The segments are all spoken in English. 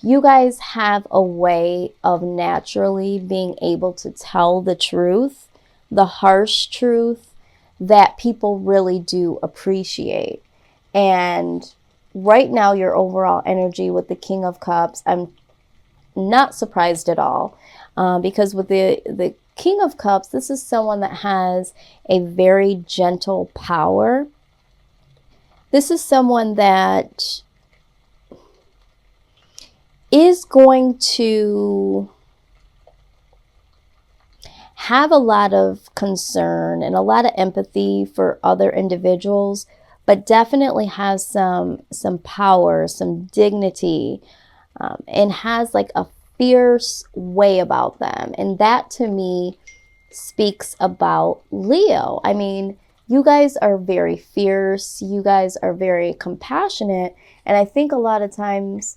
you guys have a way of naturally being able to tell the truth, the harsh truth that people really do appreciate. And right now, your overall energy with the King of Cups, I'm not surprised at all, because with the King of Cups, this is someone that has a very gentle power. This is someone that is going to have a lot of concern and a lot of empathy for other individuals, but definitely has some power, some dignity, and has like a fierce way about them. And that to me speaks about Leo. I mean, you guys are very fierce, you guys are very compassionate, and I think a lot of times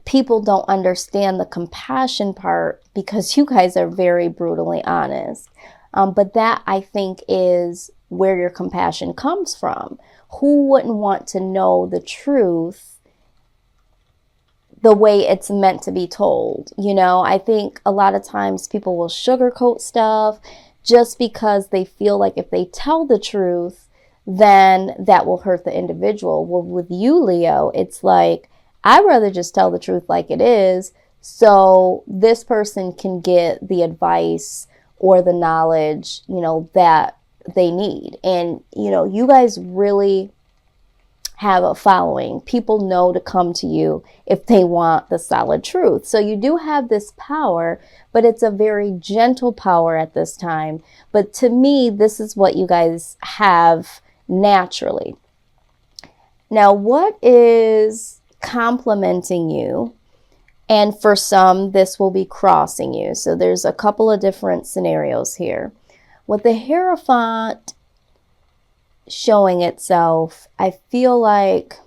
people don't understand the compassion part because you guys are very brutally honest. But that, I think, is where your compassion comes from. Who wouldn't want to know the truth the way it's meant to be told? You know, I think a lot of times people will sugarcoat stuff just because they feel like if they tell the truth, then that will hurt the individual. Well, with you, Leo, it's like, I'd rather just tell the truth like it is, so this person can get the advice or the knowledge, you know, that they need. And, you know, you guys really have a following. People know to come to you if they want the solid truth. So you do have this power, but it's a very gentle power at this time. But to me, this is what you guys have naturally. Now, what is complementing you? And for some, this will be crossing you. So there's a couple of different scenarios here. With the Hierophant showing itself, I feel like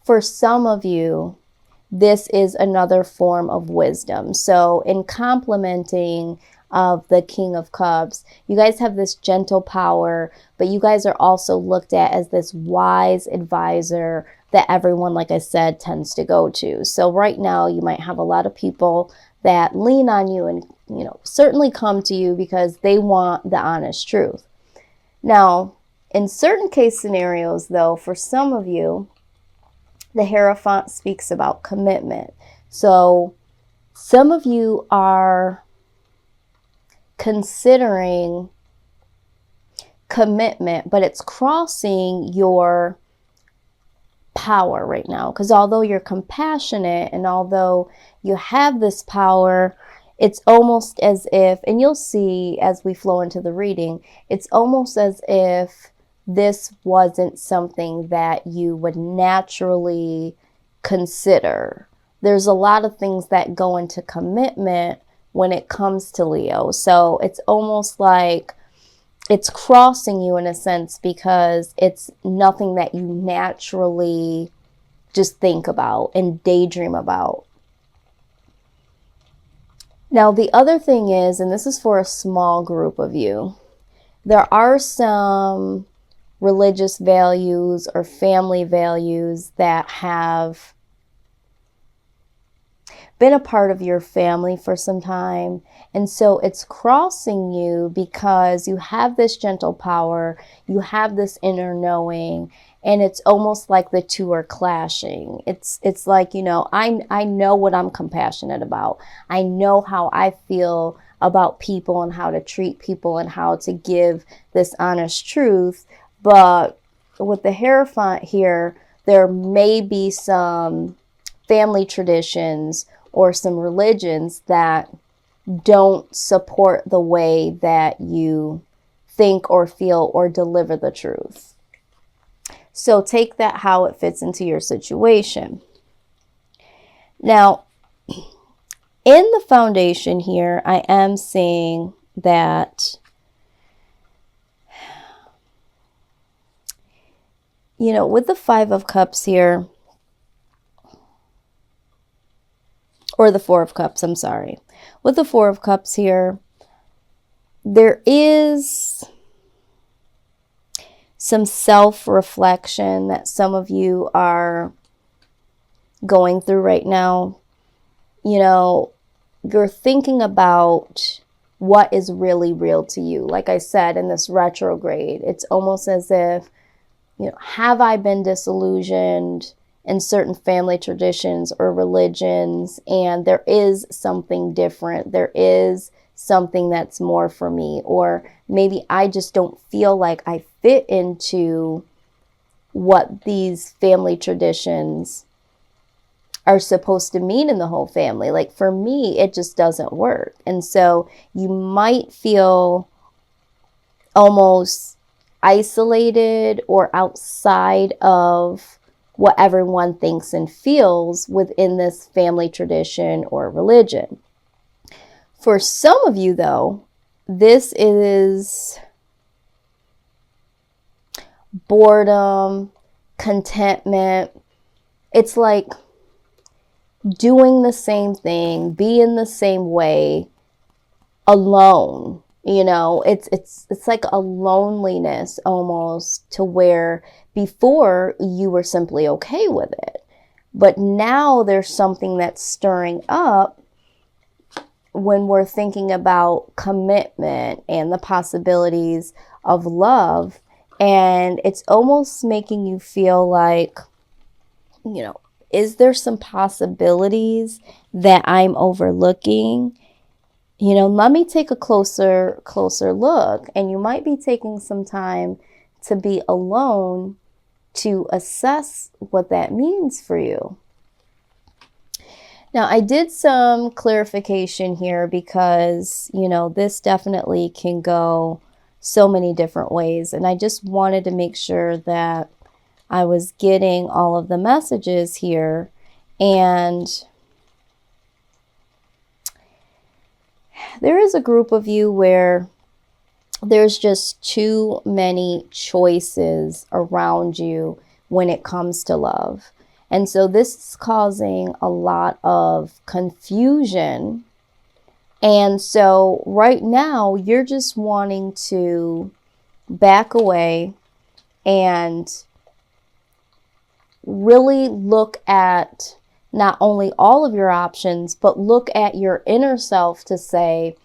for some of you, this is another form of wisdom. So in complementing of the King of Cups, you guys have this gentle power, but you guys are also looked at as this wise advisor that everyone, like I said, tends to go to. So right now you might have a lot of people that lean on you and, you know, certainly come to you because they want the honest truth. Now, in certain case scenarios, though, for some of you, the Hierophant speaks about commitment. So some of you are considering commitment, but it's crossing your power right now, because although you're compassionate and although you have this power, it's almost as if, and you'll see as we flow into the reading, it's almost as if this wasn't something that you would naturally consider. There's a lot of things that go into commitment when it comes to Leo. So it's almost like it's crossing you in a sense because it's nothing that you naturally just think about and daydream about. Now, the other thing is, and this is for a small group of you, there are some religious values or family values that have been a part of your family for some time. And so it's crossing you because you have this gentle power, you have this inner knowing, and it's almost like the two are clashing. It's like, you know, I know what I'm compassionate about. I know how I feel about people and how to treat people and how to give this honest truth. But with the Hierophant here, there may be some family traditions or some religions that don't support the way that you think or feel or deliver the truth. So take that how it fits into your situation. Now, in the foundation here, I am seeing that, you know, with the Five of Cups here, or the Four of Cups, I'm sorry. With the Four of Cups here, there is some self-reflection that some of you are going through right now, you know, you're thinking about what is really real to you. Like I said, in this retrograde, it's almost as if, have I been disillusioned in certain family traditions or religions, and there is something different. There is something that's more for me, or maybe I just don't feel like I fit into what these family traditions are supposed to mean in the whole family. Like for me, it just doesn't work. And so you might feel almost isolated or outside of what everyone thinks and feels within this family tradition or religion. For some of you, though, this is boredom, contentment. It's like doing the same thing, being the same way, alone. It's like a loneliness almost, to where before you were simply okay with it. But now there's something that's stirring up when we're thinking about commitment and the possibilities of love. And it's almost making you feel like, is there some possibilities that I'm overlooking? Let me take a closer look. And you might be taking some time to be alone to assess what that means for you. Now, I did some clarification here because, this definitely can go so many different ways. And I just wanted to make sure that I was getting all of the messages here. And there is a group of you where there's just too many choices around you when it comes to love. And so this is causing a lot of confusion. And so right now you're just wanting to back away and really look at not only all of your options, but look at your inner self to say,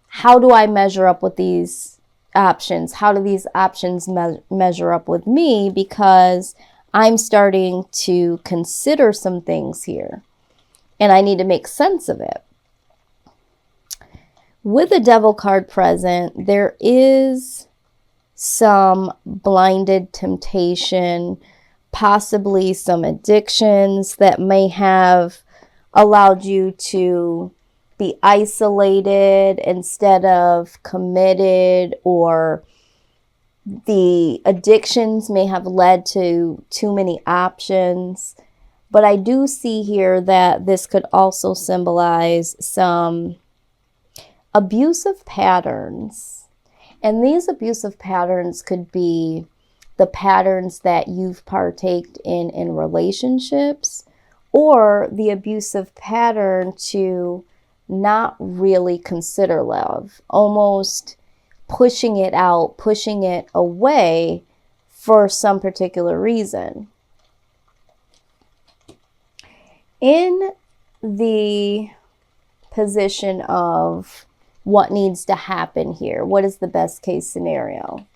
how do I measure up with these options? How do these options measure up with me? Because I'm starting to consider some things here, and I need to make sense of it. With the Devil card present, there is some blinded temptation, possibly some addictions that may have allowed you to be isolated instead of committed, or the addictions may have led to too many options. But I do see here that this could also symbolize some abusive patterns. And these abusive patterns could be the patterns that you've partaked in relationships, or the abusive pattern to not really consider love, almost pushing it out, pushing it away for some particular reason. In the position of what needs to happen here, what is the best case scenario?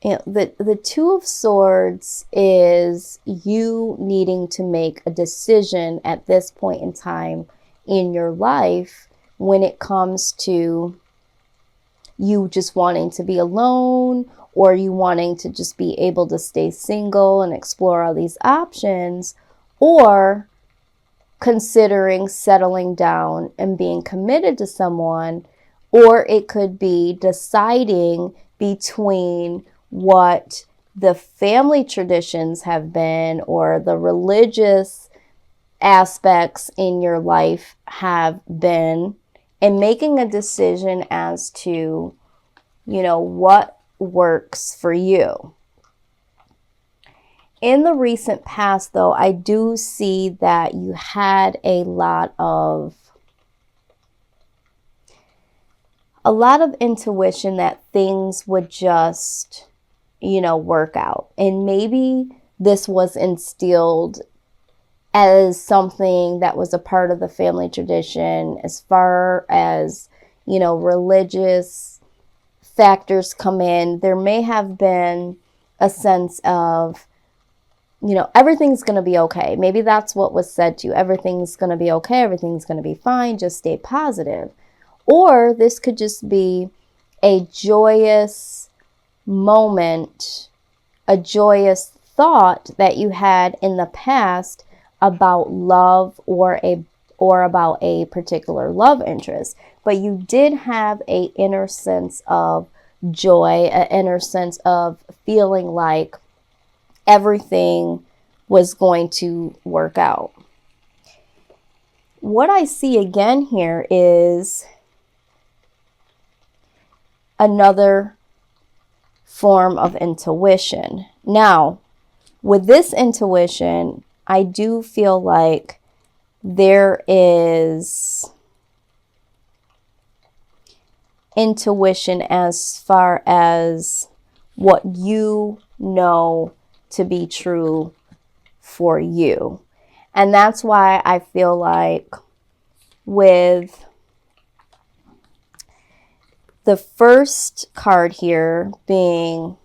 The Two of Swords is you needing to make a decision at this point in time in your life when it comes to you just wanting to be alone, or you wanting to just be able to stay single and explore all these options, or considering settling down and being committed to someone. Or it could be deciding between what the family traditions have been, or the religious aspects in your life have been, and making a decision as to, what works for you. In the recent past, though, I do see that you had a lot of intuition that things would just, work out. And maybe this was instilled as something that was a part of the family tradition. As far as, religious factors come in, there may have been a sense of, everything's going to be okay. Maybe that's what was said to you. Everything's going to be okay. Everything's going to be fine. Just stay positive. Or this could just be a joyous moment, a joyous thought that you had in the past about love or about a particular love interest. But you did have an inner sense of joy, an inner sense of feeling like everything was going to work out. What I see again here is another form of intuition. Now, with this intuition, I do feel like there is intuition as far as what you know to be true for you. And that's why I feel like with the first card here being,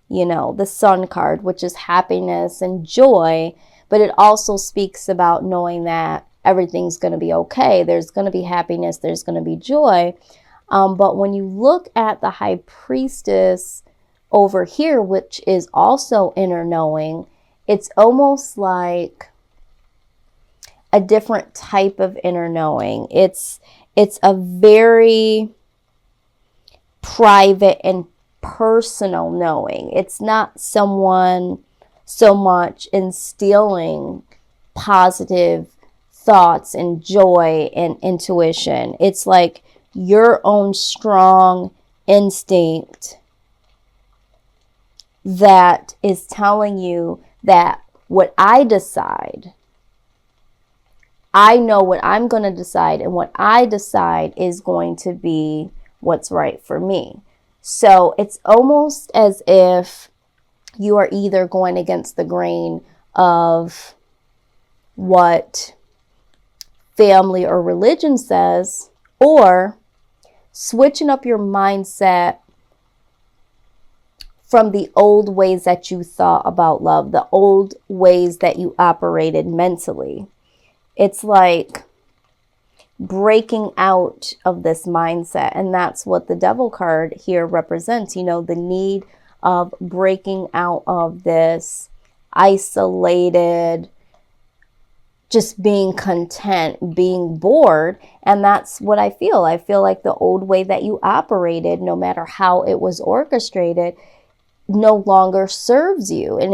the Sun card, which is happiness and joy, but it also speaks about knowing that everything's going to be okay. There's going to be happiness. There's going to be joy. But when you look at the High Priestess over here, which is also inner knowing, it's almost like a different type of inner knowing. It's a very private and personal knowing. It's not someone so much instilling positive thoughts and joy and intuition. It's like your own strong instinct that is telling you that what I decide, I know what I'm going to decide, and what I decide is going to be what's right for me. So it's almost as if you are either going against the grain of what family or religion says, or switching up your mindset from the old ways that you thought about love, the old ways that you operated mentally. It's like breaking out of this mindset. And that's what the Devil card here represents, the need of breaking out of this isolated, just being content, being bored. And that's what I feel. I feel like the old way that you operated, no matter how it was orchestrated, no longer serves you, and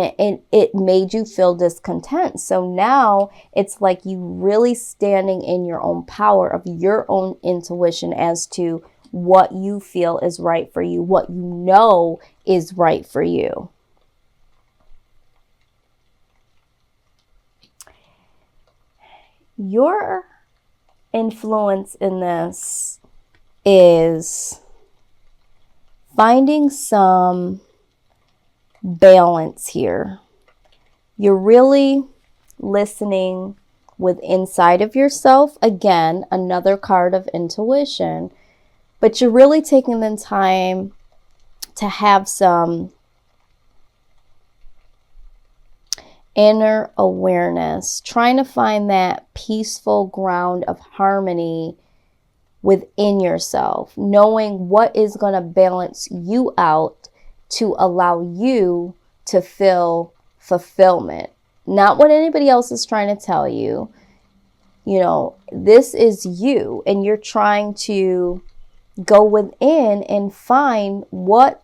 it made you feel discontent. So now it's like you really standing in your own power of your own intuition as to what you feel is right for you, what you know is right for you. Your influence in this is finding some balance here. You're really listening with inside of yourself. Again, another card of intuition. But you're really taking the time to have some inner awareness, trying to find that peaceful ground of harmony within yourself, knowing what is going to balance you out to allow you to feel fulfillment. Not what anybody else is trying to tell you. This is you, and you're trying to go within and find what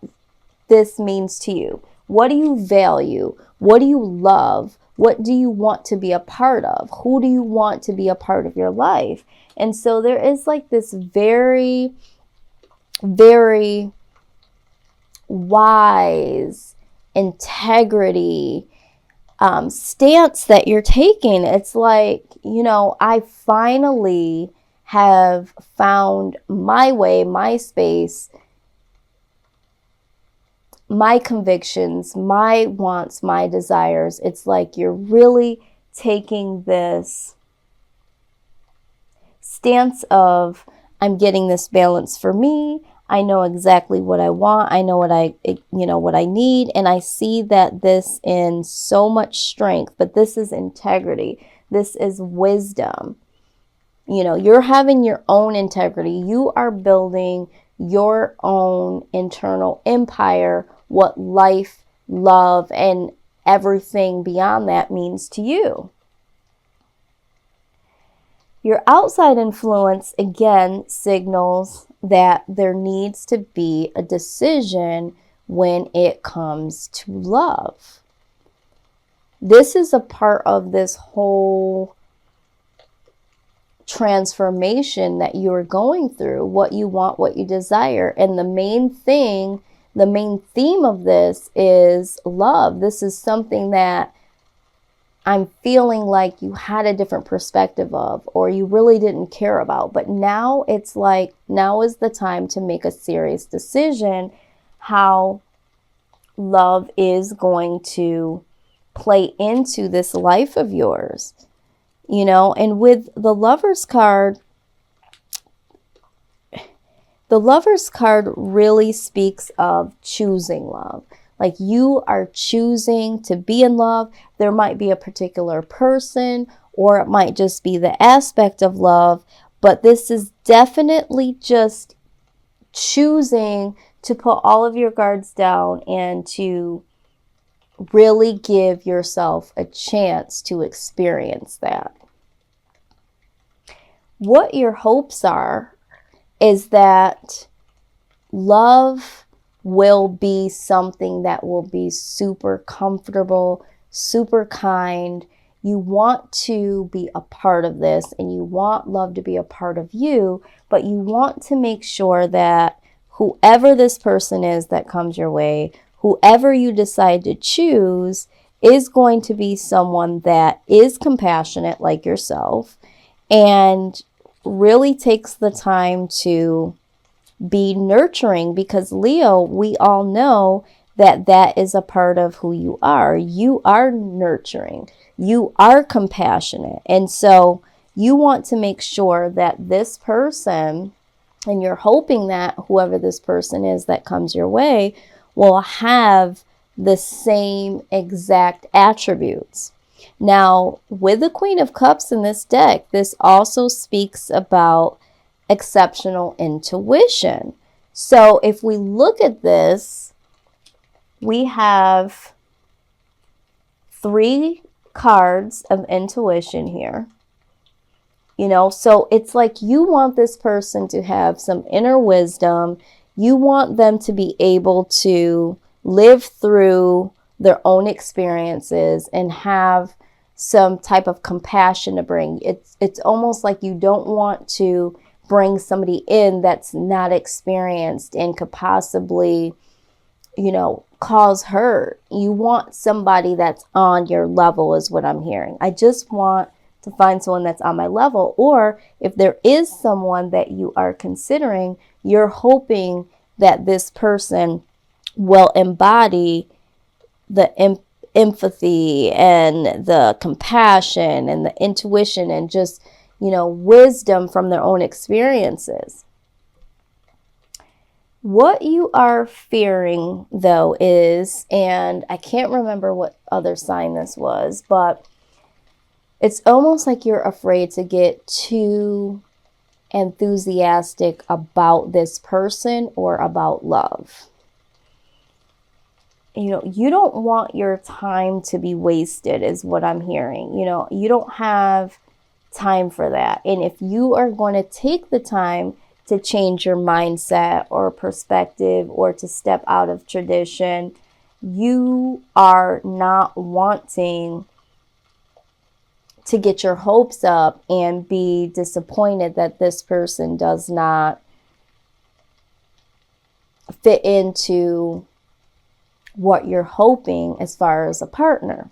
this means to you. What do you value? What do you love? What do you want to be a part of? Who do you want to be a part of your life? And so there is like this very, very wise integrity stance that you're taking. It's like, I finally have found my way, my space, my convictions, my wants, my desires. It's like you're really taking this stance of, I'm getting this balance for me. I know exactly what I want. I know what I need. And I see that this in so much strength, but this is integrity. This is wisdom. You're having your own integrity. You are building your own internal empire, what life, love, and everything beyond that means to you. Your outside influence, again, signals that there needs to be a decision when it comes to love. This is a part of this whole transformation that you are going through, what you want, what you desire. And the main theme of this is love. This is something that I'm feeling like you had a different perspective of, or you really didn't care about. But now it's like, now is the time to make a serious decision how love is going to play into this life of yours. And with the Lover's card really speaks of choosing love. Like, you are choosing to be in love. There might be a particular person, or it might just be the aspect of love, but this is definitely just choosing to put all of your guards down and to really give yourself a chance to experience that. What your hopes are is that love will be something that will be super comfortable, super kind. You want to be a part of this, and you want love to be a part of you, but you want to make sure that whoever this person is that comes your way, whoever you decide to choose, is going to be someone that is compassionate like yourself and really takes the time to be nurturing, because Leo, we all know that is a part of who you are. You are nurturing. You are compassionate. And so you want to make sure that this person, and you're hoping that whoever this person is that comes your way, will have the same exact attributes. Now, with the Queen of Cups in this deck, this also speaks about exceptional intuition. So if we look at this, we have 3 cards of intuition here. So it's like you want this person to have some inner wisdom. You want them to be able to live through their own experiences and have some type of compassion to bring. It's almost like you don't want to bring somebody in that's not experienced and could possibly, cause hurt. You want somebody that's on your level, is what I'm hearing. I just want to find someone that's on my level. Or if there is someone that you are considering, you're hoping that this person will embody the empathy and the compassion and the intuition and just, wisdom from their own experiences. What you are fearing, though, is, and I can't remember what other sign this was, but it's almost like you're afraid to get too enthusiastic about this person or about love. You don't want your time to be wasted, is what I'm hearing. You don't have time for that. And if you are going to take the time to change your mindset or perspective or to step out of tradition, you are not wanting to get your hopes up and be disappointed that this person does not fit into what you're hoping as far as a partner.